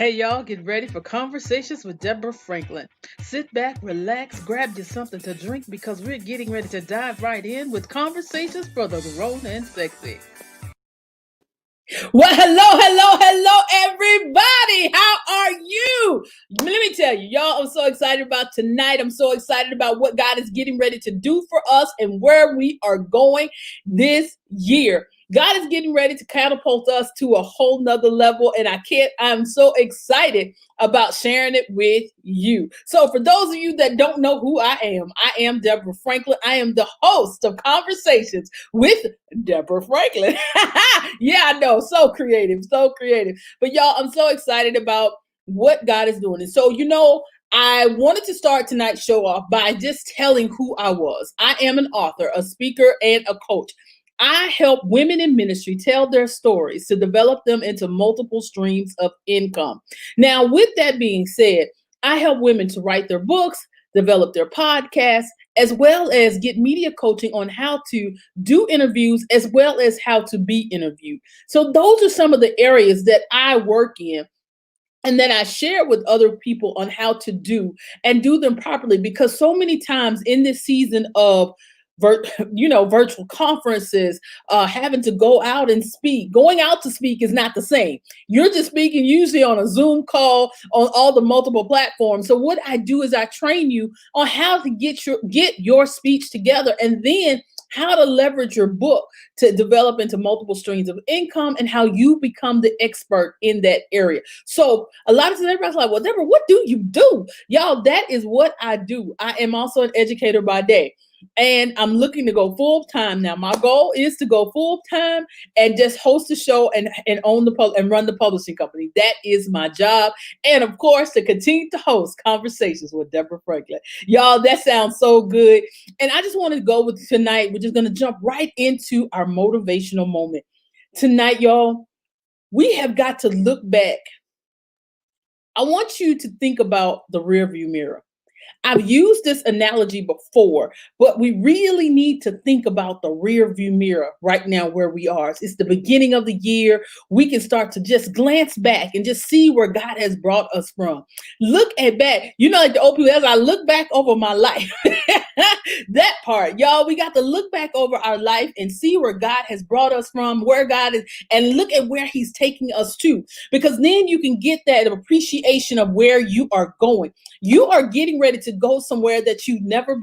Hey y'all, get ready for Conversations with Deborah Franklin. Sit back, relax, grab you something to drink because we're getting ready to dive right in with conversations for the grown and sexy. Well, hello, everybody. How are you? Let me tell you, y'all, I'm so excited about tonight. I'm so excited about what God is getting ready to do for us and where we are going this year. God is getting ready to catapult us to a whole nother level, and I'm so excited about sharing it with you. So for those of you that don't know who I am Deborah Franklin. I am the host of Conversations with Deborah Franklin. Yeah, I know. So creative, so creative. But y'all, I'm so excited about what God is doing. And so, I wanted to start tonight's show off by just telling who I was. I am an author, a speaker, and a coach. I help women in ministry tell their stories to develop them into multiple streams of income. Now, with that being said, I help women to write their books, develop their podcasts, as well as get media coaching on how to do interviews, as well as how to be interviewed. So those are some of the areas that I work in and that I share with other people on how to do and do them properly, because so many times in this season of virtual conferences, having to go out and speak. Going out to speak is not the same. You're just speaking usually on a Zoom call on all the multiple platforms. So what I do is I train you on how to get your speech together, and then how to leverage your book to develop into multiple streams of income and how you become the expert in that area. So a lot of times everybody's like, well, Deborah, what do you do? Y'all, that is what I do. I am also an educator by day. And I'm looking to go full time now. My goal is to go full time and just host a show and own and run the publishing company. That is my job. And of course, to continue to host Conversations with Deborah Franklin. Y'all, that sounds so good. And I just want to go with tonight. We're just going to jump right into our motivational moment. Tonight, y'all, we have got to look back. I want you to think about the rearview mirror. I've used this analogy before, but we really need to think about the rear view mirror right now where we are. It's the beginning of the year. We can start to just glance back and just see where God has brought us from. Look at back. Like the old people, as I look back over my life, that part, y'all, we got to look back over our life and see where God has brought us from, where God is, and look at where he's taking us to, because then you can get that appreciation of where you are going. You are getting ready to go somewhere that you've never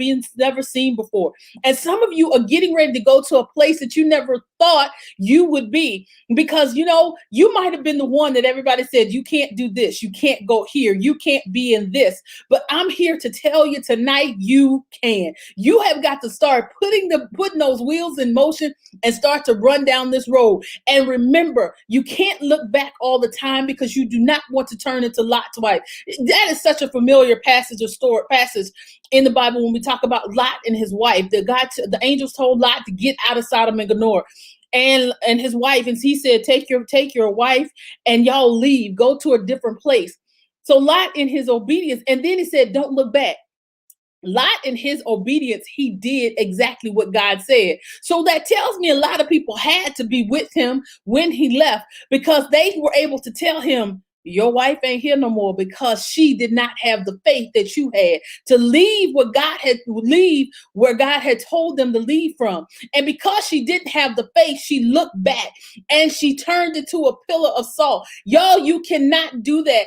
seen before. And some of you are getting ready to go to a place that you never thought you would be, because you might have been the one that everybody said, you can't do this, you can't go here, you can't be in this. But I'm here to tell you tonight, you can. You have got to start putting those wheels in motion and start to run down this road. And remember, you can't look back all the time, because you do not want to turn into Lot's wife. That is such a familiar passage in the Bible when we talk about Lot and his wife. The angels told Lot to get out of Sodom and Gomorrah. And his wife, and he said, take your wife and y'all leave, go to a different place. So Lot in his obedience, and then he said, don't look back. Lot in his obedience, he did exactly what God said. So that tells me a lot of people had to be with him when he left, because they were able to tell him, your wife ain't here no more, because she did not have the faith that you had to leave where God had told them to leave from. And because she didn't have the faith, she looked back and she turned into a pillar of salt. Y'all, you cannot do that.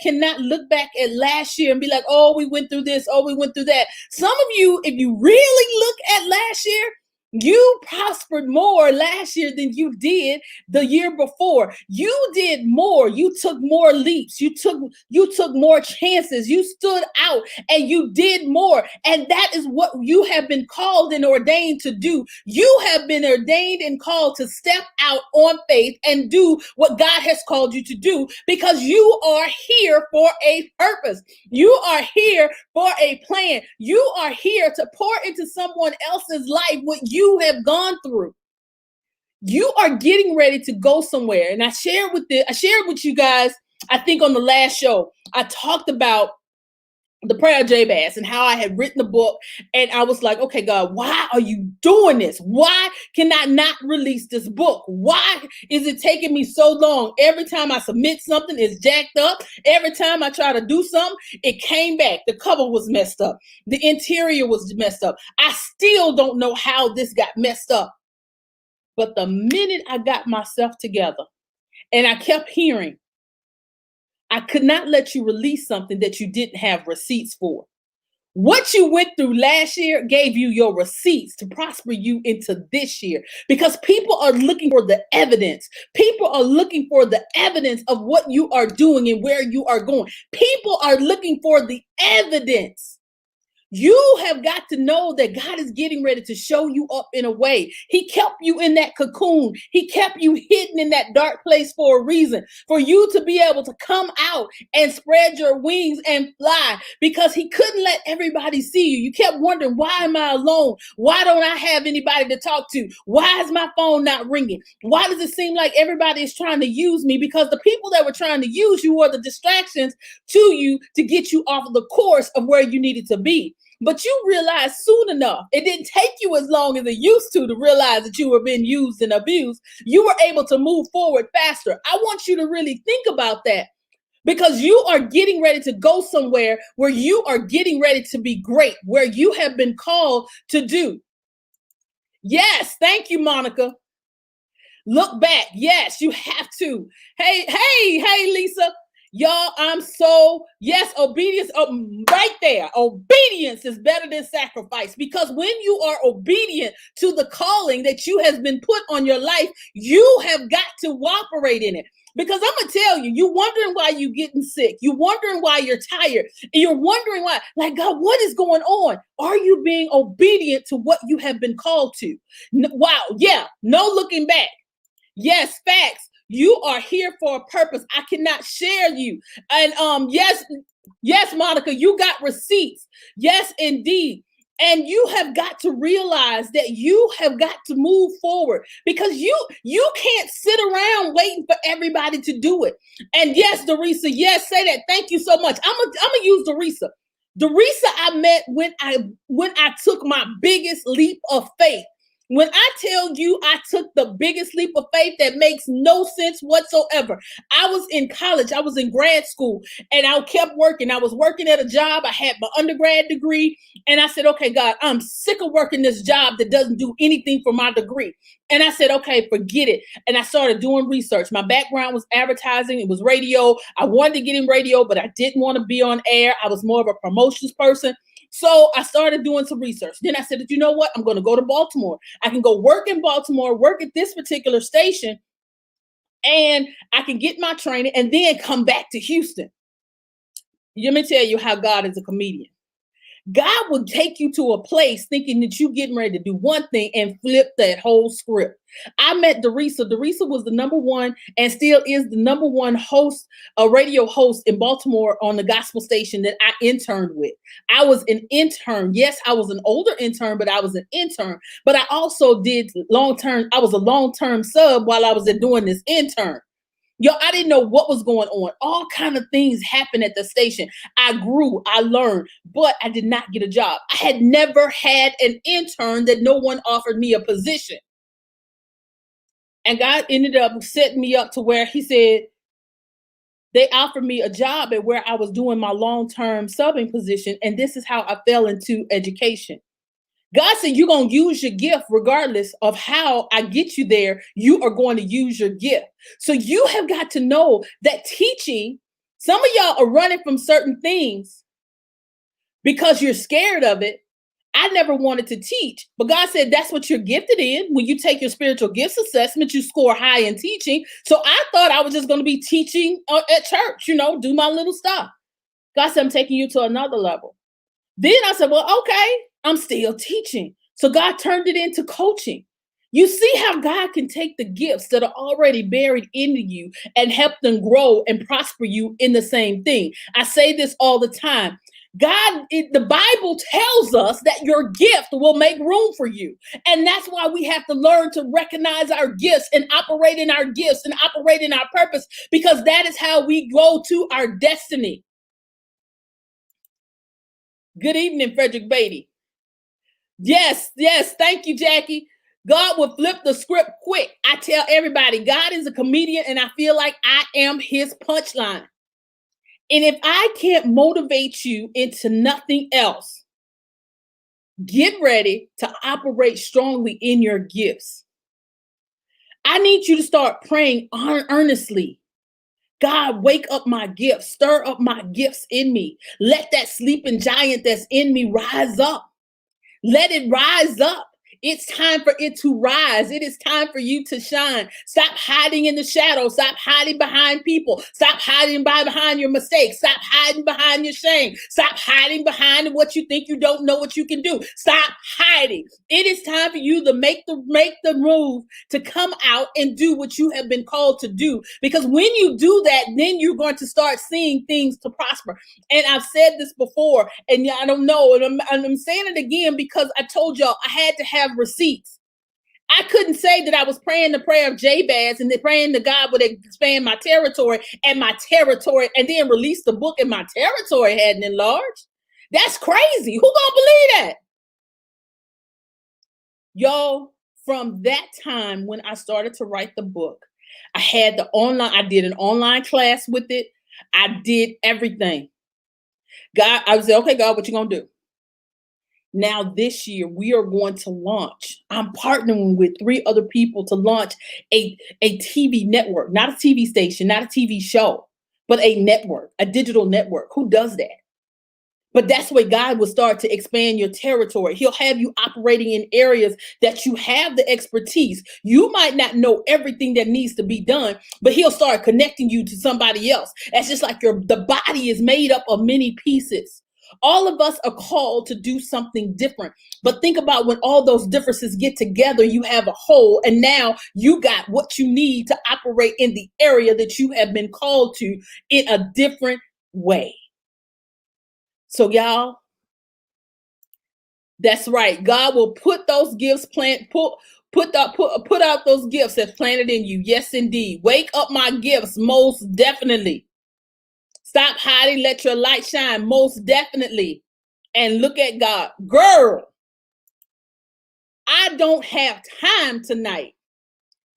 Cannot look back at last year and be like, oh, we went through this, oh, we went through that. Some of you, if you really look at last year, you prospered more last year than you did the year before. You did more. You took more leaps. You took more chances. You stood out and you did more. And that is what you have been called and ordained to do. You have been ordained and called to step out on faith and do what God has called you to do, because you are here for a purpose. You are here for a plan. You are here to pour into someone else's life what you have gone through. You are getting ready to go somewhere. And I shared with you guys, I think on the last show, I talked about the prayer of Jabez and how I had written the book. And I was like, okay, God, why are you doing this? Why can I not release this book? Why is it taking me so long? Every time I submit something, it's jacked up. Every time I try to do something, it came back. The cover was messed up. The interior was messed up. I still don't know how this got messed up. But the minute I got myself together and I kept hearing, I could not let you release something that you didn't have receipts for. What you went through last year gave you your receipts to prosper you into this year, because people are looking for the evidence. People are looking for the evidence of what you are doing and where you are going. People are looking for the evidence. You have got to know that God is getting ready to show you up in a way. He kept you in that cocoon. He kept you hidden in that dark place for a reason, for you to be able to come out and spread your wings and fly, because he couldn't let everybody see you. You kept wondering, why am I alone? Why don't I have anybody to talk to? Why is my phone not ringing? Why does it seem like everybody is trying to use me? Because the people that were trying to use you were the distractions to you to get you off of the course of where you needed to be. But you realized soon enough, it didn't take you as long as it used to realize that you were being used and abused. You were able to move forward faster. I want you to really think about that, because you are getting ready to go somewhere where you are getting ready to be great, where you have been called to do. Yes, thank you, Monica. Look back. Yes, you have to. Hey, Lisa. Y'all, yes, obedience, right there. Obedience is better than sacrifice, because when you are obedient to the calling that you has been put on your life, you have got to operate in it. Because I'm going to tell you, you're wondering why you're getting sick. You're wondering why you're tired. And you're wondering why, like, God, what is going on? Are you being obedient to what you have been called to? Wow. Yeah. No looking back. Yes, facts. You are here for a purpose. I cannot share you. And yes, Monica, you got receipts. Yes, indeed. And you have got to realize that you have got to move forward, because you can't sit around waiting for everybody to do it. And yes, Dorisa, yes, say that. Thank you so much. I'm gonna use Dorisa. Dorisa, I met when I took my biggest leap of faith. When I tell you I took the biggest leap of faith that makes no sense whatsoever. I was in college, I was in grad school, and I kept working. I was working at a job. I had my undergrad degree, and I said, okay, God, I'm sick of working this job that doesn't do anything for my degree. And I said, okay, forget it. And I started doing research. My background was advertising. It was radio. I wanted to get in radio, but I didn't want to be on air. I was more of a promotions person. So I started doing some research. Then I said, you know what? I'm going to go to Baltimore. I can go work in Baltimore, work at this particular station, and I can get my training and then come back to Houston. Let me tell you how God is a comedian. God will take you to a place thinking that you're getting ready to do one thing and flip that whole script. I met Dorisa. Dorisa was the number one and still is the number one host, a radio host in Baltimore on the gospel station that I interned with. I was an intern. Yes, I was an older intern, but I was an intern. But I also did long-term. I was a long-term sub while I was doing this intern. Yo, I didn't know what was going on. All kind of things happened at the station. I grew, I learned, but I did not get a job. I had never had an intern that no one offered me a position. And God ended up setting me up to where he said, they offered me a job at where I was doing my long-term subbing position. And this is how I fell into education. God said, you're going to use your gift regardless of how I get you there. You are going to use your gift. So you have got to know that teaching, some of y'all are running from certain things because you're scared of it. I never wanted to teach, but God said, that's what you're gifted in. When you take your spiritual gifts assessment, you score high in teaching. So I thought I was just going to be teaching at church, do my little stuff. God said, I'm taking you to another level. Then I said, well, okay, I'm still teaching. So God turned it into coaching. You see how God can take the gifts that are already buried into you and help them grow and prosper you in the same thing. I say this all the time. The Bible tells us that your gift will make room for you. And that's why we have to learn to recognize our gifts and operate in our gifts and operate in our purpose, because that is how we go to our destiny. Good evening, Frederick Beatty. Yes, yes. Thank you, Jackie. God will flip the script quick. I tell everybody, God is a comedian, and I feel like I am his punchline. And if I can't motivate you into nothing else, get ready to operate strongly in your gifts. I need you to start praying earnestly. God, wake up my gifts, stir up my gifts in me. Let that sleeping giant that's in me rise up. Let it rise up. It's time for it to rise. It is time for you to shine. Stop hiding in the shadows. Stop hiding behind people. Stop hiding behind your mistakes. Stop hiding behind your shame. Stop hiding behind what you think you don't know what you can do. Stop hiding. It is time for you to make the move to come out and do what you have been called to do. Because when you do that, then you're going to start seeing things to prosper. And I've said this before, and I don't know, and I'm saying it again because I told y'all I had to have receipts. I couldn't say that I was praying the prayer of Jabez and then praying that God would expand my territory, and then release the book and my territory hadn't enlarged. That's crazy. Who gonna believe that? Y'all, from that time when I started to write the book, I did an online class with it. I did everything. God, I was like, okay, God, what you gonna do? Now this year we are going to launch. I'm partnering with 3 other people to launch a TV network, not a TV station, not a TV show, but a network, a digital network. Who does that? But that's where God will start to expand your territory. He'll have you operating in areas that you have the expertise. You might not know everything that needs to be done, but he'll start connecting you to somebody else. That's just like the body is made up of many pieces. All of us are called to do something different. But think about when all those differences get together, you have a whole, and now you got what you need to operate in the area that you have been called to in a different way. So y'all, that's right. God will put those gifts put out those gifts that's planted in you. Yes, indeed. Wake up my gifts, most definitely. Stop hiding. Let your light shine, most definitely. And look at God. Girl, I don't have time tonight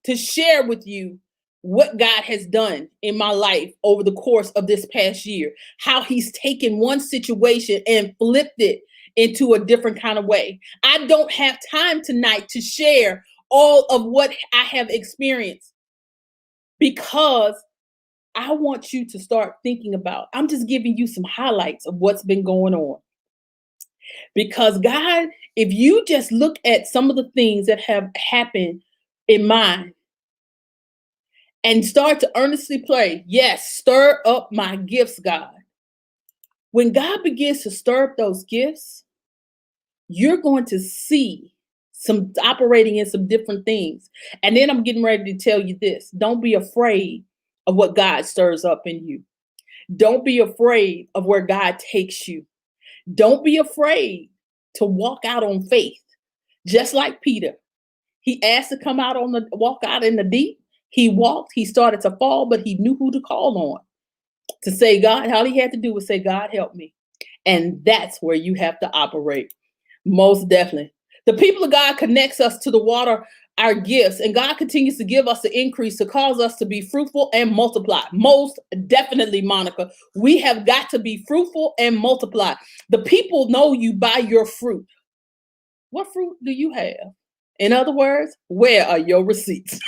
to share with you what God has done in my life over the course of this past year, how he's taken one situation and flipped it into a different kind of way. I don't have time tonight to share all of what I have experienced because I want you to start thinking about, I'm just giving you some highlights of what's been going on. Because God, if you just look at some of the things that have happened in mine and start to earnestly pray, yes, stir up my gifts, God. When God begins to stir up those gifts, you're going to see some operating in some different things. And then I'm getting ready to tell you this. Don't be afraid of what God stirs up in you. Don't be afraid of where God takes you. Don't be afraid to walk out on faith. Just like Peter, he asked to walk out in the deep. He walked, he started to fall, but he knew who to call on to say, God, all he had to do was say, God, help me. And that's where you have to operate. Most definitely. The people of God connects us to the water, our gifts, and God continues to give us the increase to cause us to be fruitful and multiply. Most definitely, Monica, we have got to be fruitful and multiply. The people know you by your fruit. What fruit do you have? In other words, where are your receipts?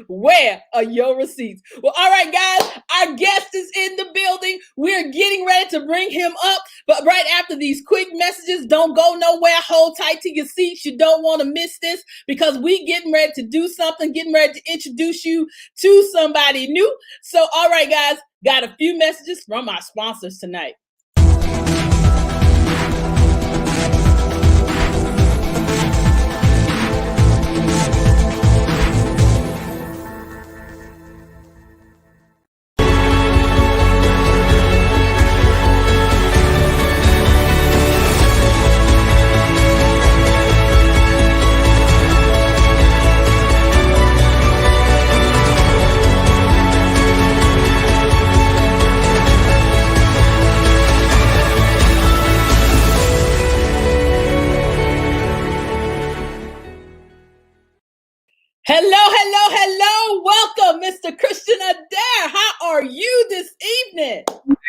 Where are your receipts? Well, all right, guys, our guest is in the building. We're getting ready to bring him up. But right after these quick messages, don't go nowhere. Hold tight to your seats. You don't want to miss this because we getting ready to do something, getting ready to introduce you to somebody new. So, all right, guys, got a few messages from our sponsors tonight.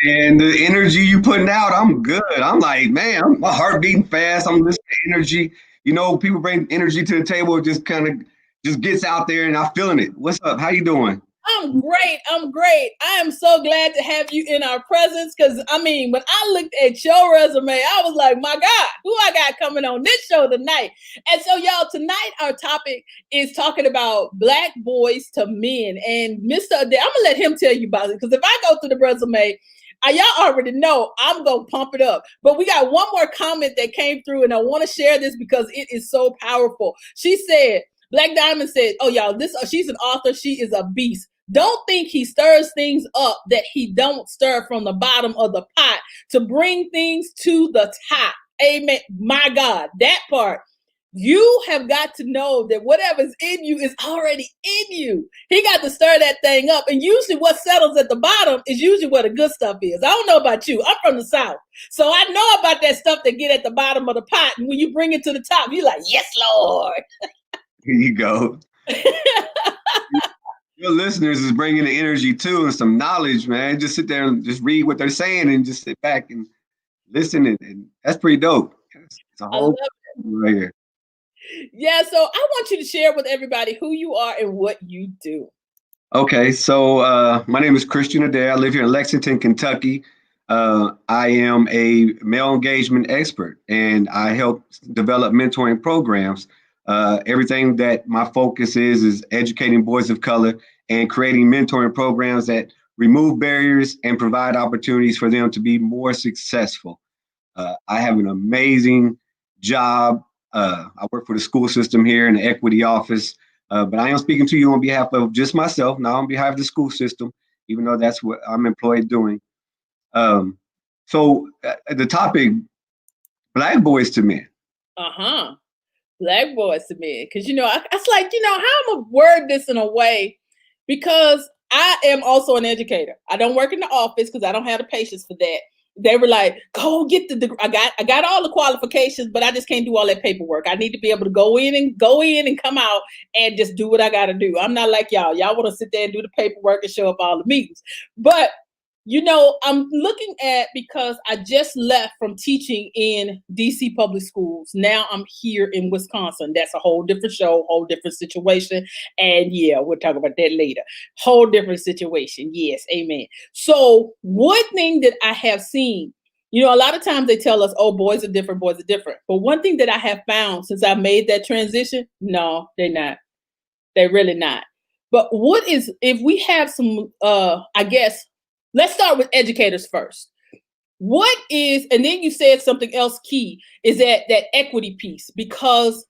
And the energy you putting out, I'm good. I'm like, man, my heart beating fast. I'm listening to energy. You know, people bring energy to the table. It just kind of just gets out there, and I'm feeling it. What's up? How you doing? I'm great. I'm great. I am so glad to have you in our presence because, I mean, when I looked at your resume, I was like, my God, who I got coming on this show tonight? And so, y'all, tonight our topic is talking about Black boys to men. And Mr. Adair, I'm going to let him tell you about it because if I go through the resume, y'all already know I'm going to pump it up. But we got one more comment that came through, and I want to share this because it is so powerful. She said, Black Diamond said, oh, y'all, she's an author. She is a beast. Don't think he stirs things up that he don't stir from the bottom of the pot to bring things to the top. Amen. My God, that part. You have got to know that whatever's in you is already in you. He got to stir that thing up. And usually what settles at the bottom is usually where the good stuff is. I don't know about you. I'm from the South. So I know about that stuff that get at the bottom of the pot. And when you bring it to the top, you're like, yes, Lord. Here you go. Your listeners is bringing the energy too and some knowledge, man. Just sit there and just read what they're saying and just sit back and listen. And that's pretty dope. It's a whole right here. Yeah, so I want you to share with everybody who you are and what you do. Okay, so my name is Christian Adair. I live here in Lexington, Kentucky. I am a male engagement expert, and I help develop mentoring programs. Everything that my focus is educating boys of color and creating mentoring programs that remove barriers and provide opportunities for them to be more successful. I have an amazing job. I work for the school system here in the equity office, but I am speaking to you on behalf of just myself, not on behalf of the school system, even though that's what I'm employed doing. So the topic, Black boys to men. Uh-huh. Black boys to men. Because, it's like, how I'm going to word this in a way, because I am also an educator. I don't work in the office because I don't have the patience for that. They were like, go get the degree. I got all the qualifications, but I just can't do all that paperwork. I need to be able to go in and come out and just do what I got to do. I'm not like y'all. Y'all want to sit there and do the paperwork and show up all the meetings. But I'm looking at, because I just left from teaching in DC public schools. Now I'm here in Wisconsin. That's a whole different show, whole different situation. And yeah, we'll talk about that later. Whole different situation. Yes, amen. So one thing that I have seen, a lot of times they tell us, oh, boys are different, boys are different. But one thing that I have found since I made that transition, no, they're not. They're really not. But if we have some, let's start with educators first. And then you said something else key, is that equity piece, because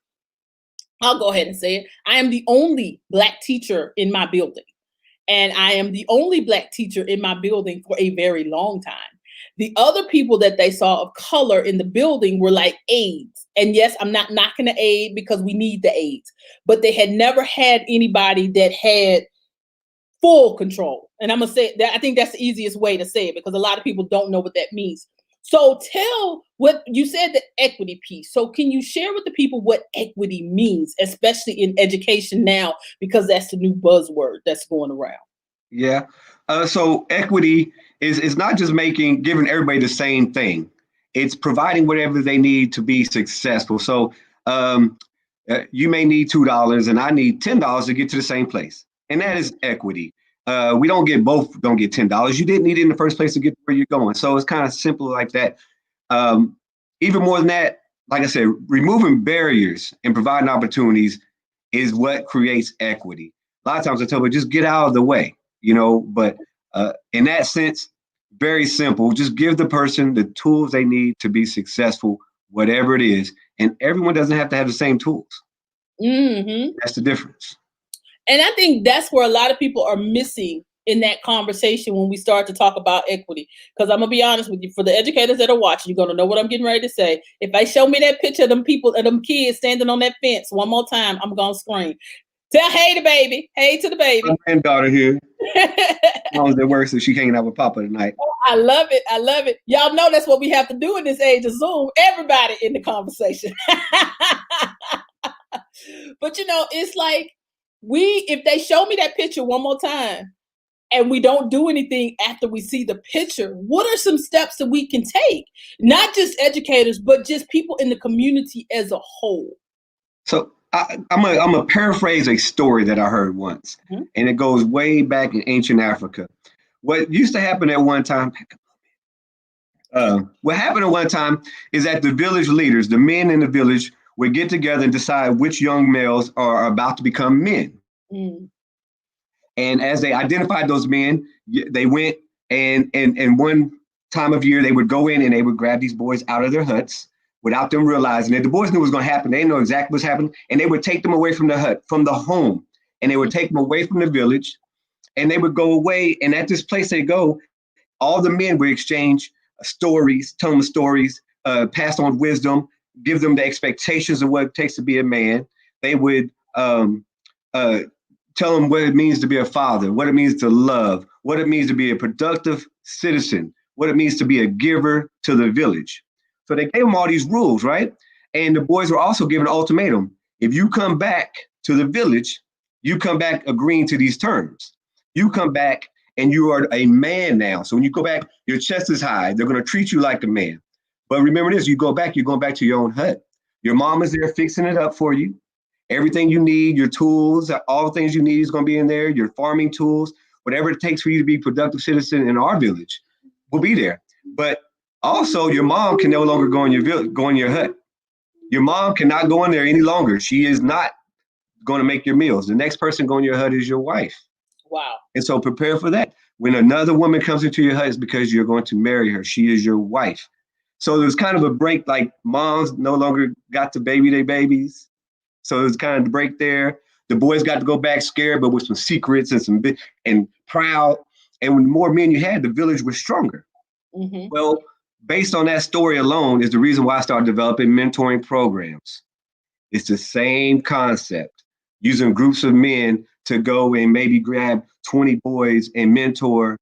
I'll go ahead and say it. I am the only Black teacher in my building. And I am the only Black teacher in my building for a very long time. The other people that they saw of color in the building were like aides. And yes, I'm not knocking the aide because we need the aides, but they had never had anybody that had full control. And I'm going to say that I think that's the easiest way to say it, because a lot of people don't know what that means. So tell what you said, the equity piece. So can you share with the people what equity means, especially in education now, because that's the new buzzword that's going around? Yeah. So equity is not just giving everybody the same thing. It's providing whatever they need to be successful. So you may need $2 and I need $10 to get to the same place. And that is equity. We don't get $10. You didn't need it in the first place to get where you're going. So it's kind of simple like that. Even more than that, like I said, removing barriers and providing opportunities is what creates equity. A lot of times I tell people, just get out of the way, but in that sense, very simple. Just give the person the tools they need to be successful, whatever it is. And everyone doesn't have to have the same tools. Mm-hmm. That's the difference. And I think that's where a lot of people are missing in that conversation when we start to talk about equity. Because I'm going to be honest with you, for the educators that are watching, you're going to know what I'm getting ready to say. If they show me that picture of them people and them kids standing on that fence one more time, I'm going to scream. Tell hey to baby. Hey to the baby. My granddaughter here. Mom's at work, so she hanging out with Papa tonight. Oh, I love it. I love it. Y'all know that's what we have to do in this age of Zoom. Everybody in the conversation. But it's like, if they show me that picture one more time, and we don't do anything after we see the picture. What are some steps that we can take? Not just educators, but just people in the community as a whole. So I'm gonna paraphrase a story that I heard once, and it goes way back in ancient Africa. What used to happen at one time, what happened at one time is that the village leaders, the men in the village, would get together and decide which young males are about to become men. And as they identified those men, they went and one time of year they would go in and they would grab these boys out of their huts without them realizing it. The boys knew what was going to happen. They didn't know exactly what's happening. And they would take them away from the hut, from the home. And they would take them away from the village. And they would go away. And at this place they go, all the men would exchange stories, tell them stories, pass on wisdom, give them the expectations of what it takes to be a man. They would tell them what it means to be a father, what it means to love, what it means to be a productive citizen, what it means to be a giver to the village. So they gave them all these rules, right? And the boys were also given an ultimatum. If you come back to the village, you come back agreeing to these terms. You come back and you are a man now. So when you go back, your chest is high. They're going to treat you like a man. But remember this, you go back, you're going back to your own hut. Your mom is there fixing it up for you. Everything you need, your tools, all the things you need is going to be in there, your farming tools, whatever it takes for you to be a productive citizen in our village will be there. But also your mom can no longer go in your village, go in your hut. Your mom cannot go in there any longer. She is not going to make your meals. The next person going in your hut is your wife. Wow. And so prepare for that. When another woman comes into your hut, it's because you're going to marry her. She is your wife. So there's kind of a break, like moms no longer got to baby their babies. So there's kind of the break there. The boys got to go back scared, but with some secrets and proud. And when the more men you had, the village was stronger. Well, based on that story alone is the reason why I started developing mentoring programs. It's the same concept, using groups of men to go and maybe grab 20 boys and mentor,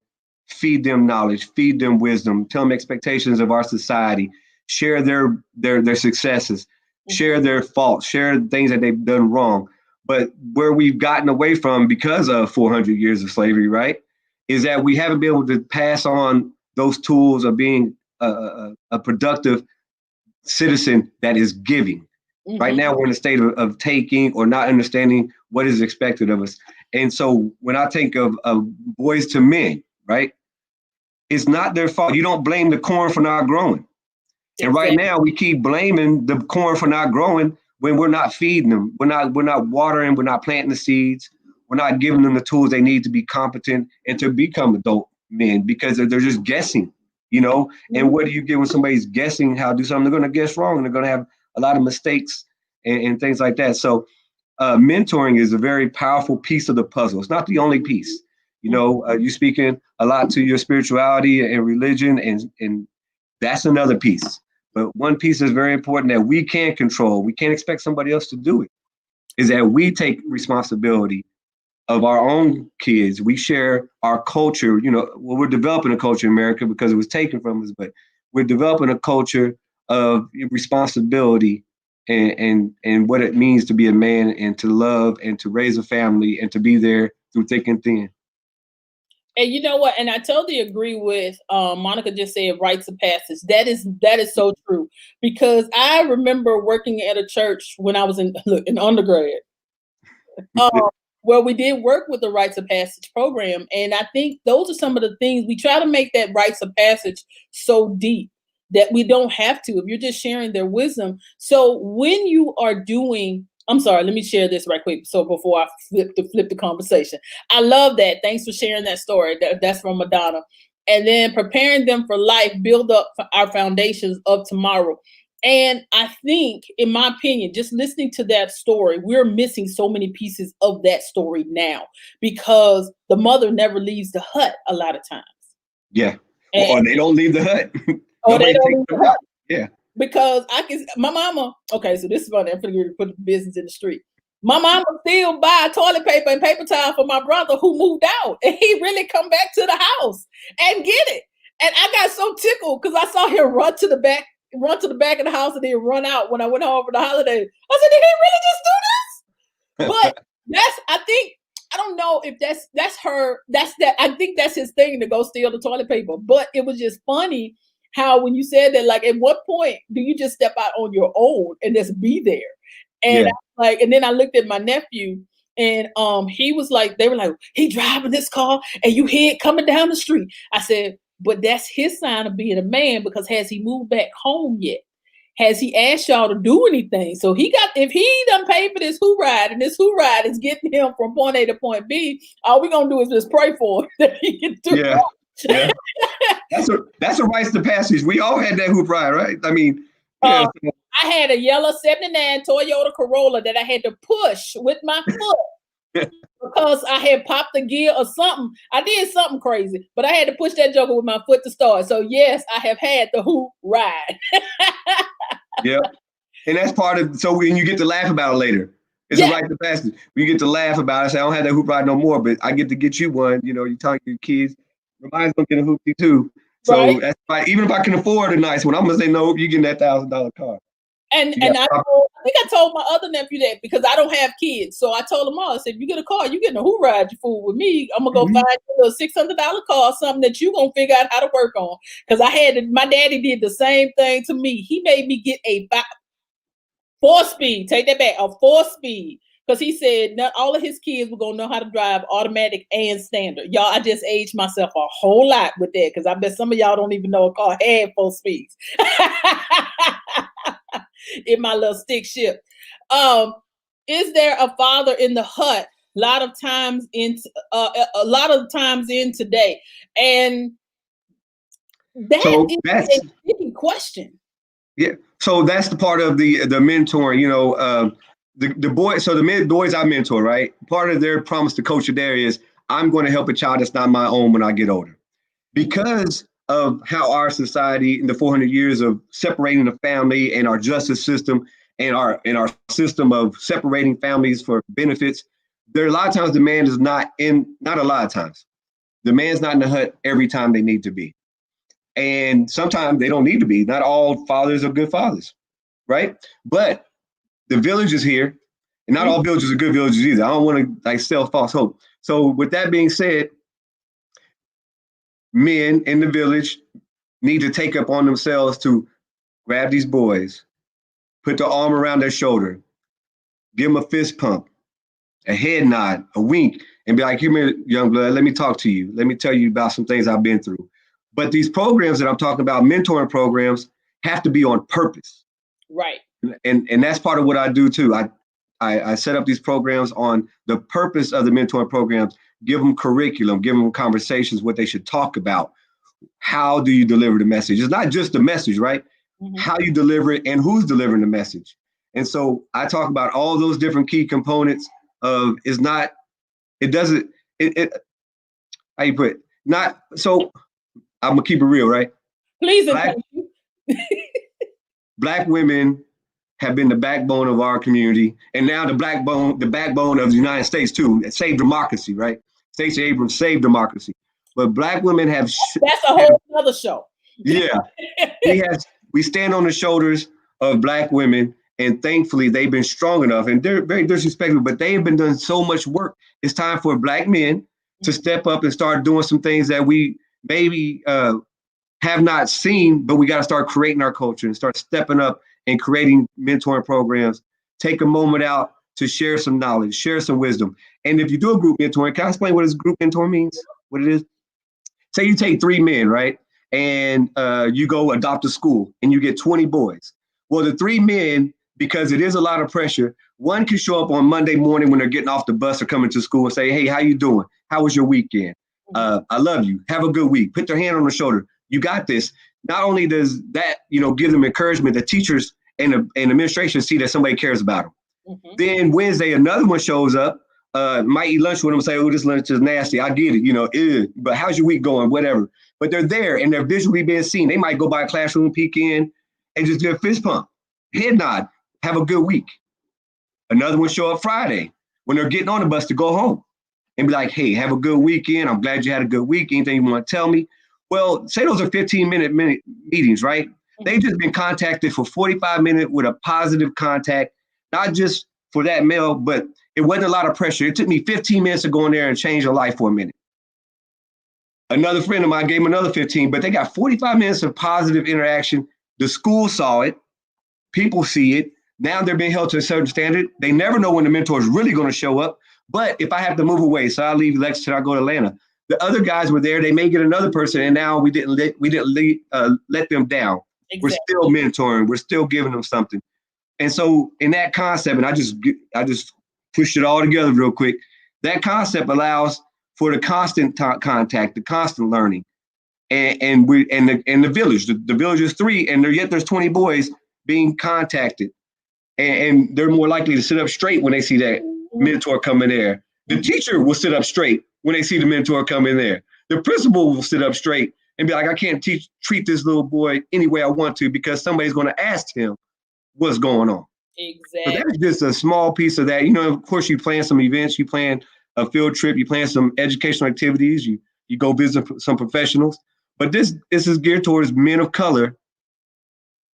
feed them knowledge, feed them wisdom, tell them expectations of our society, share their successes, share their faults, share things that they've done wrong. But where we've gotten away from because of 400 years of slavery, right, is that we haven't been able to pass on those tools of being a productive citizen that is giving. Right now, we're in a state of taking or not understanding what is expected of us. And so when I think of boys to men, right, it's not their fault. You don't blame the corn for not growing. And right now we keep blaming the corn for not growing when we're not feeding them. We're not watering, we're not planting the seeds. We're not giving them the tools they need to be competent and to become adult men because they're just guessing, you know? And what do you get when somebody's guessing how to do something? They're going to guess wrong and they're going to have a lot of mistakes and things like that. So mentoring is a very powerful piece of the puzzle. It's not the only piece. You know, you speaking a lot to your spirituality and religion, and that's another piece. But one piece is very important that we can't control. We can't expect somebody else to do it, is that we take responsibility of our own kids. We share our culture. You know, well, we're developing a culture in America because it was taken from us, but we're developing a culture of responsibility and what it means to be a man and to love and to raise a family and to be there through thick and thin. And you know what? And I totally agree with Monica just said rites of passage. That is so true, because I remember working at a church when I was in undergrad, where we did work with the rites of passage program. And I think those are some of the things we try to make that rites of passage so deep that we don't have to, if you're just sharing their wisdom. So when you are doing, I'm sorry, let me share this right quick. So before I flip the conversation, I love that. Thanks for sharing that story. That's from Madonna. And then preparing them for life, build up our foundations of tomorrow. And I think, in my opinion, just listening to that story, we're missing so many pieces of that story now because the mother never leaves the hut a lot of times. Yeah. Or they don't leave the hut. Or they don't leave the hut. Yeah. Because my mama, okay, so this is funny. I'm going to put the business in the street. My mama still buy toilet paper and paper towel for my brother who moved out. And he really come back to the house and get it. And I got so tickled because I saw him run to the back of the house and then run out when I went home for the holiday. I said, did he really just do this? But I don't know if that's her. I think that's his thing to go steal the toilet paper. But it was just funny how when you said that, like, at what point do you just step out on your own and just be there? And and then I looked at my nephew, and he was like, they were like, he driving this car, and you hear it coming down the street. I said, but that's his sign of being a man, because has he moved back home yet? Has he asked y'all to do anything? So if he done paid for this Who ride, and this Who ride is getting him from point A to point B, all we're gonna do is just pray for him that he can do it. Yeah. That's a rites of passage. We all had that Who ride, right? I mean, I had a yellow 79 Toyota Corolla that I had to push with my foot because I had popped the gear or something. I did something crazy, but I had to push that joker with my foot to start. So yes, I have had the Who ride. Yeah, and that's part of. So when you get to laugh about it later, it's a rite of passage. You get to laugh about it. Say, I don't have that Hoop ride no more, but I get to get you one. You know, you talk to your kids. Reminds them get a hoopty too. So that's right. Even if I can afford a nice one, I'm gonna say no. You getting that $1,000 car. And I think I told my other nephew that, because I don't have kids. So I told them all, I said, if you get a car, you getting a Who ride, you fool with me. I'm gonna go find you a $600 car, something that you gonna figure out how to work on. Because my daddy did the same thing to me. He made me get a 4-speed. Take that back, a 4-speed. Because he said not all of his kids were gonna know how to drive automatic and standard. Y'all, I just aged myself a whole lot with that, because I bet some of y'all don't even know a car had 4 speeds. In my little stick ship. Is there a father in the hut? A lot of times in today, and that's a big question. Yeah, so that's the part of the mentoring. You know, the boys. So the boys I mentor, right? Part of their promise to Coach Adair is, I'm going to help a child that's not my own when I get older, because of how our society in the 400 years of separating the family and our justice system and our system of separating families for benefits, there are a lot of times the man is not a lot of times. The man's not in the hut every time they need to be. And sometimes they don't need to be. Not all fathers are good fathers, right? But the village is here, and not all villages are good villages either. I don't want to sell false hope. So with that being said, men in the village need to take up on themselves to grab these boys, put the arm around their shoulder, give them a fist pump, a head nod, a wink, and be like, "Come here, young blood, let me talk to you. Let me tell you about some things I've been through." But these programs that I'm talking about, mentoring programs, have to be on purpose. Right. And that's part of what I do too. I set up these programs on the purpose of the mentoring programs, give them curriculum, give them conversations, what they should talk about. How do you deliver the message? It's not just the message, right? How you deliver it and who's delivering the message. And so I talk about all those different key components of how you put it? Not, so I'm gonna keep it real, right? Please. Black women have been the backbone of our community, and now the backbone of the United States too. Saved democracy, right? Stacey Abrams saved democracy, but Black women have. That's a whole other show. Yeah, we stand on the shoulders of Black women, and thankfully they've been strong enough. And they're very disrespectful, but they have been doing so much work. It's time for Black men to step up and start doing some things that we maybe have not seen, but we got to start creating our culture and start stepping up and creating mentoring programs. Take a moment out to share some knowledge, share some wisdom. And if you do a group mentoring, can I explain what this group mentoring means? What it is? Say you take 3 men, right? And you go adopt a school and you get 20 boys. Well, the 3 men, because it is a lot of pressure, one can show up on Monday morning when they're getting off the bus or coming to school and say, "Hey, how you doing? How was your weekend? I love you. Have a good week." Put their hand on the shoulder. You got this. Not only does that, give them encouragement, the teachers and administration see that somebody cares about them. Then Wednesday, another one shows up, might eat lunch with them and say, "Oh, this lunch is nasty. I get it, but how's your week going?" Whatever. But they're there and they're visually being seen. They might go by a classroom, peek in, and just do a fist pump, head nod, have a good week. Another one show up Friday when they're getting on the bus to go home and be like, "Hey, have a good weekend. I'm glad you had a good week. Anything you want to tell me?" Well, say those are 15-minute meetings, right? They've just been contacted for 45 minutes with a positive contact, not just for that male, but It wasn't a lot of pressure. It took me 15 minutes to go in there and change her life for a minute. Another friend of mine gave him another 15, but they got 45 minutes of positive interaction. The school saw it. People see it. Now they're being held to a certain standard. They never know when the mentor is really going to show up. But if I have to move away, so I leave Lexington, I go to Atlanta. The other guys were there. They may get another person, and now we didn't let them down. Exactly. We're still mentoring. We're still giving them something. And so in that concept, and I just pushed it all together real quick. That concept allows for the constant contact, the constant learning, and the village. The village is 3, and yet there's 20 boys being contacted, and they're more likely to sit up straight when they see that mentor come in there. The teacher will sit up straight when they see the mentor come in there. The principal will sit up straight and be like, I can't treat this little boy any way I want to because somebody's going to ask him what's going on. Exactly. So that's just a small piece of that. Of course, you plan some events, you plan a field trip, you plan some educational activities, you go visit some professionals. But this is geared towards men of color,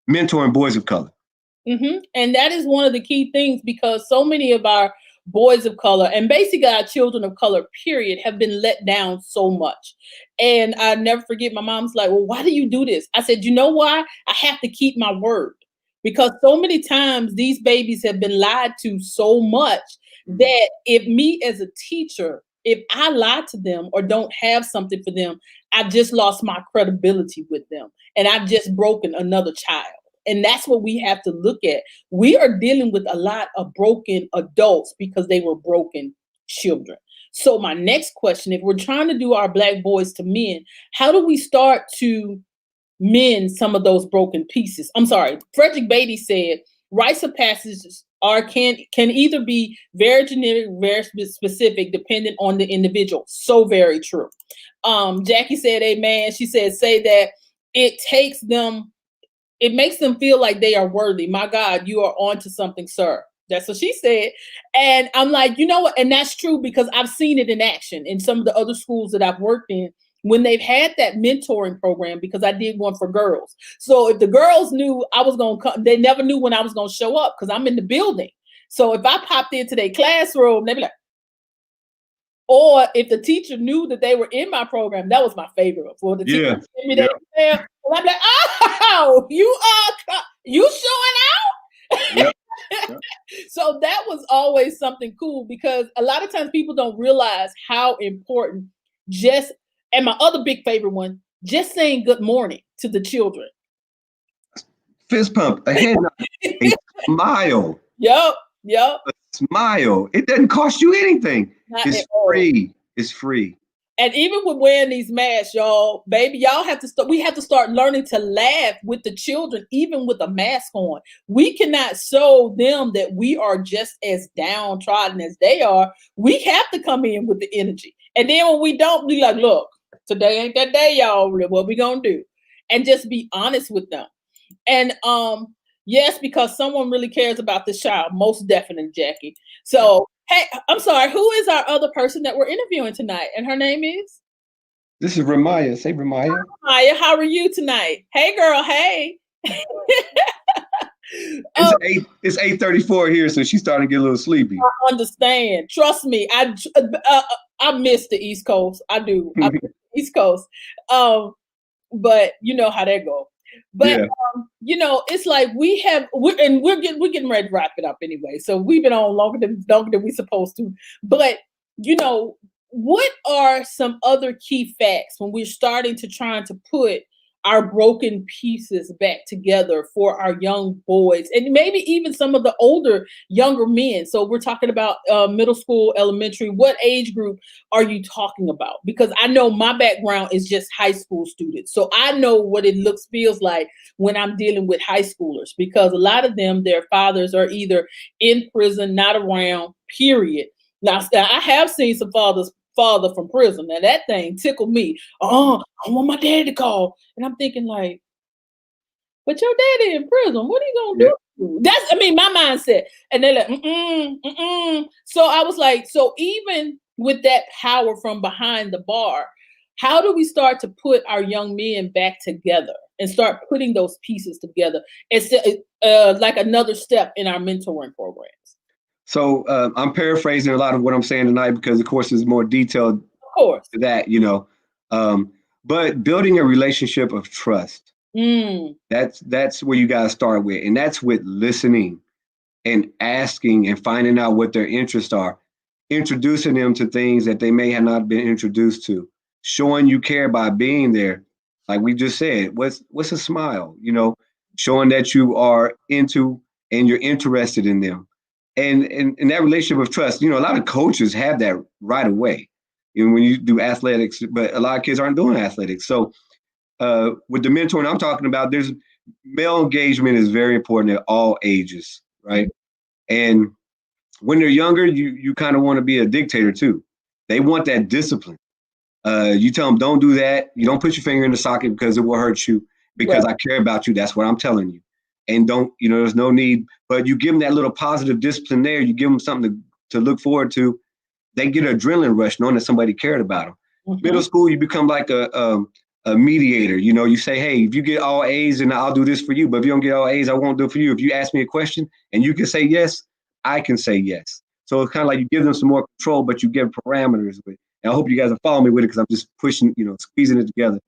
mentoring boys of color. Mm-hmm. And that is one of the key things, because so many of our boys of color and basically our children of color, period, have been let down so much. And I never forget, my mom's like, well, why do you do this? I said, you know why? I have to keep my word. Because so many times these babies have been lied to so much that if me as a teacher, if I lie to them or don't have something for them, I've just lost my credibility with them. And I've just broken another child. And that's what we have to look at. We are dealing with a lot of broken adults because they were broken children. So my next question, if we're trying to do our Black boys to men, how do we start to mend some of those broken pieces? I'm sorry. Frederick Beatty said, rites of passage can either be very generic, very specific, depending on the individual. So very true. Jackie said, amen. She said, say that it makes them feel like they are worthy. My God, you are on to something, sir. That's what she said. And I'm like, you know what? And that's true, because I've seen it in action in some of the other schools that I've worked in when they've had that mentoring program, because I did one for girls. So if the girls knew I was going to come, they never knew when I was going to show up because I'm in the building. So if I popped into their classroom, they'd be like, or if the teacher knew that they were in my program, that was my favorite. For the teacher to give me that email, I'm like, oh, you showing out? Yep. Yep. So that was always something cool, because a lot of times people don't realize how important and my other big favorite one, just saying good morning to the children. Fist pump, a hand up, a smile. Yep. A smile. It doesn't cost you anything. It's free. It's free. And even with wearing these masks, y'all, baby, we have to start learning to laugh with the children, even with a mask on. We cannot show them that we are just as downtrodden as they are. We have to come in with the energy. And then when we don't, be like, look, today ain't that day, y'all. What we gonna do? And just be honest with them. And yes, because someone really cares about this child, most definitely, Jackie. So, hey, I'm sorry, who is our other person that we're interviewing tonight? And her name is? This is Ramaya. Say Ramaya. Ramaya, how are you tonight? Hey, girl, hey. It's 8:34 here, so she's starting to get a little sleepy. I understand. Trust me, I miss the East Coast. I do. I miss the East Coast. But you know how that goes. But it's like we're getting ready to wrap it up anyway. So we've been on longer than we're supposed to. But what are some other key facts when we're starting to trying to put our broken pieces back together for our young boys and maybe even some of the younger men? So we're talking about middle school, elementary. What age group are you talking about? Because I know my background is just high school students. So I know what it feels like when I'm dealing with high schoolers, because a lot of them, their fathers are either in prison, not around, period. Now, I have seen some father from prison. Now that thing tickled me. I want my daddy to call. And I'm thinking like, but your daddy in prison, what are you gonna do? That's my mindset. And they're like, So I was like, so even with that power from behind the bar, how do we start to put our young men back together and start putting those pieces together? It's like another step in our mentoring programs. So I'm paraphrasing a lot of what I'm saying tonight because, of course, there's more detailed Of course. to that, but building a relationship of trust. Mm. That's where you got to start with, and that's with listening and asking and finding out what their interests are, introducing them to things that they may have not been introduced to, showing you care by being there. Like we just said, what's a smile? Showing that you are into and you're interested in them. And that relationship of trust, a lot of coaches have that right away. When you do athletics, but a lot of kids aren't doing athletics. So with the mentoring I'm talking about, there's male engagement is very important at all ages, right? And when they're younger, you kind of want to be a dictator too. They want that discipline. You tell them, don't do that. You don't put your finger in the socket because it will hurt you. Because Right. I care about you. That's what I'm telling you. And don't, there's no need. But you give them that little positive discipline there. You give them something to look forward to. They get an adrenaline rush knowing that somebody cared about them. Mm-hmm. Middle school, you become like a mediator. You say, hey, if you get all A's, and I'll do this for you. But if you don't get all A's, I won't do it for you. If you ask me a question and you can say yes, I can say yes. So it's kind of like you give them some more control, but you give parameters with. And I hope you guys are following me with it because I'm just pushing, squeezing it together.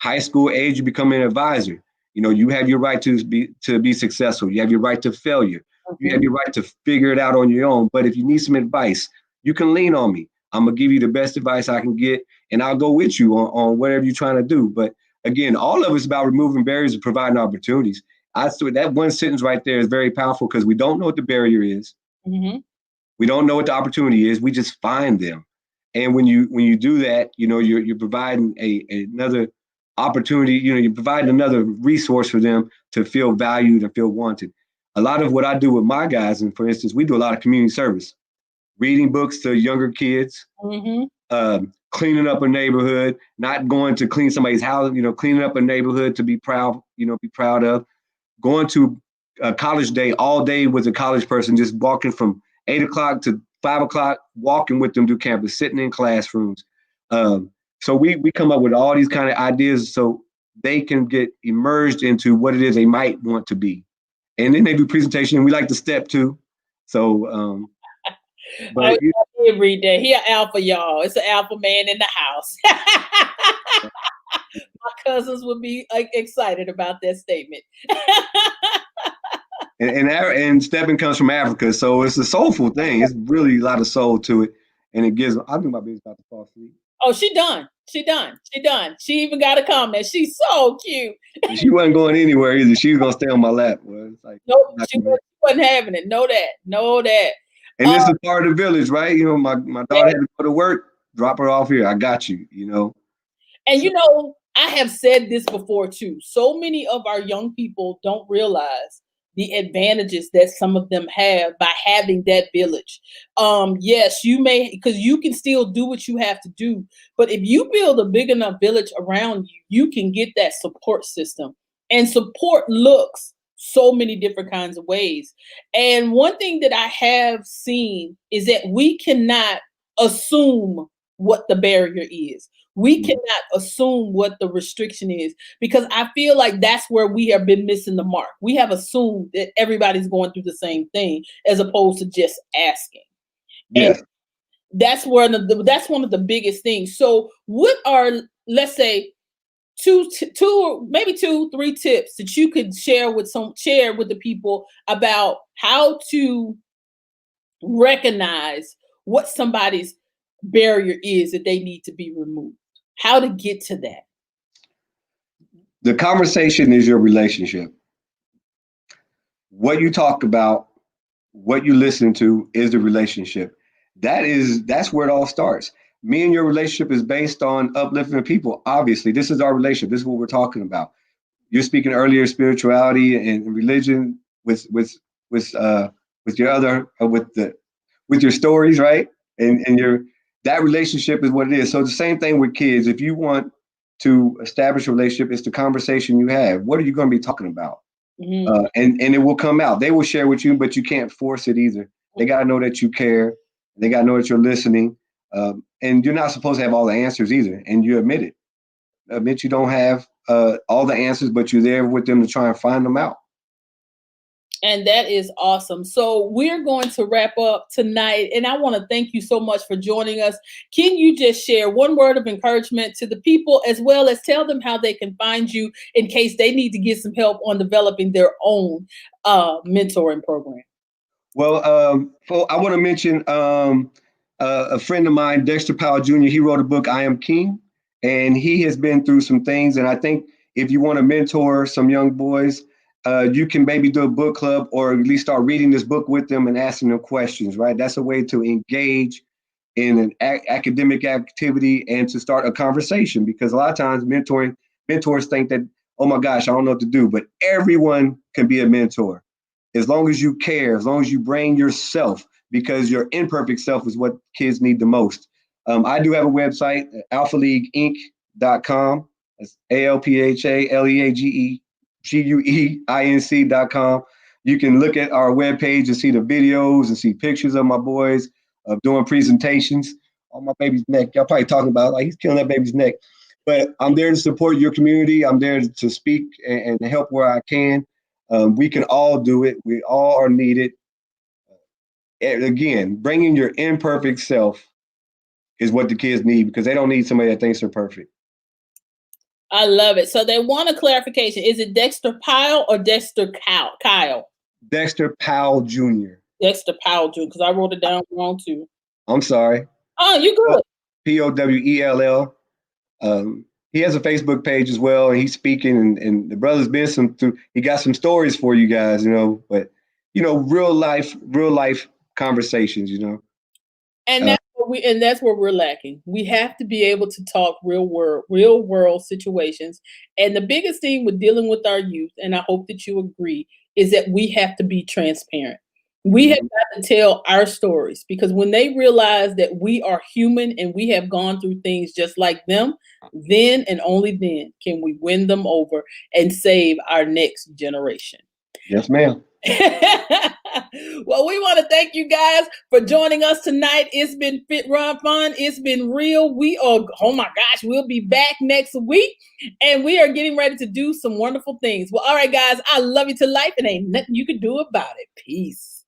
High school age, you become an advisor. You have your right to be successful. You have your right to failure. Mm-hmm. You have your right to figure it out on your own. But if you need some advice, you can lean on me. I'm gonna give you the best advice I can get, and I'll go with you on whatever you're trying to do. But again, all of it's about removing barriers and providing opportunities. I swear that one sentence right there is very powerful because we don't know what the barrier is. Mm-hmm. We don't know what the opportunity is. We just find them. And when you do that, you're providing another opportunity. You're providing another resource for them to feel valued and feel wanted. A lot of what I do with my guys, and for instance, we do a lot of community service, reading books to younger kids, Mm-hmm. Cleaning up a neighborhood, not going to clean somebody's house, cleaning up a neighborhood to be proud, be proud of, going to a college day all day with a college person, just walking from 8 o'clock to 5 o'clock, walking with them through campus, sitting in classrooms. So we come up with all these kind of ideas so they can get immersed into what it is they might want to be. And then they do presentation, and we like to step too. So, but Oh, yeah, every day. He an alpha, y'all. It's an alpha man in the house. My cousins would be excited about that statement. and stepping comes from Africa, so it's a soulful thing. It's really a lot of soul to it, and it gives. I think my baby's about to fall asleep. Oh, she done. She done. She done. She even got a comment. She's so cute. She wasn't going anywhere either. She was gonna stay on my lap. Well, it's like, Nope, she wasn't having it. Know that. Know that. and this is part of the village, right? My daughter had to go to work. Drop her off here. I got you. And I have said this before too. So many of our young people don't realize the advantages that some of them have by having that village. Yes, you may, because you can still do what you have to do, but if you build a big enough village around you, you can get that support system. And support looks so many different kinds of ways. And one thing that I have seen is that we cannot assume what the barrier is. We cannot assume what the restriction is because I feel like that's where we have been missing the mark. We have assumed that everybody's going through the same thing as opposed to just asking. Yes. And that's one of the biggest things. So what are, let's say, two, maybe 2-3 tips that you could share with the people about how to recognize what somebody's barrier is that they need to be removed? How to get to that? The conversation is your relationship. What you talk about, what you listen to is the relationship. That's where it all starts. Me and your relationship is based on uplifting people. Obviously, this is our relationship. This is what we're talking about. You're speaking earlier spirituality and religion with your other with your stories, right? And your that relationship is what it is. So the same thing with kids. If you want to establish a relationship, it's the conversation you have. What are you going to be talking about? Mm-hmm. And it will come out. They will share with you, but you can't force it either. They got to know that you care. They got to know that you're listening. And you're not supposed to have all the answers either. And you admit it. Admit you don't have all the answers, but you're there with them to try and find them out. And that is awesome. So we're going to wrap up tonight. And I want to thank you so much for joining us. Can you just share one word of encouragement to the people, as well as tell them how they can find you in case they need to get some help on developing their own mentoring program? Well, I want to mention a friend of mine, Dexter Powell Jr. He wrote a book, I Am King, and he has been through some things. And I think if you want to mentor some young boys, you can maybe do a book club, or at least start reading this book with them and asking them questions, right? That's a way to engage in an academic activity and to start a conversation, because a lot of times mentors think that, oh my gosh, I don't know what to do, but everyone can be a mentor. As long as you care, as long as you bring yourself, because your imperfect self is what kids need the most. I do have a website, alphaleagueinc.com. That's alphaleagueinc.com. You can look at our webpage and see the videos and see pictures of my boys doing presentations on my baby's neck. Y'all probably talking about, like, he's killing that baby's neck. But I'm there to support your community. I'm there to speak and help where I can. We can all do it. We all are needed. And again, bringing your imperfect self is what the kids need, because they don't need somebody that thinks they're perfect. I love it. So they want a clarification. Is it Dexter Powell or Dexter Kyle? Dexter Powell Jr. Dexter Powell Jr., because I wrote it down wrong too. I'm sorry. Oh, you good. Powell. He has a Facebook page as well, and he's speaking, and the brother's been he got some stories for you guys, but real life conversations, And that's where we're lacking. We have to be able to talk real world situations. And the biggest thing with dealing with our youth, and I hope that you agree, is that we have to be transparent. We have got to tell our stories, because when they realize that we are human and we have gone through things just like them, then and only then can we win them over and save our next generation. Yes, ma'am. Well, we want to thank you guys for joining us tonight. It's been Fit Run Fun. It's been real. Oh my gosh, we'll be back next week, and we are getting ready to do some wonderful things. Well, all right, guys, I love you to life, and ain't nothing you can do about it. Peace.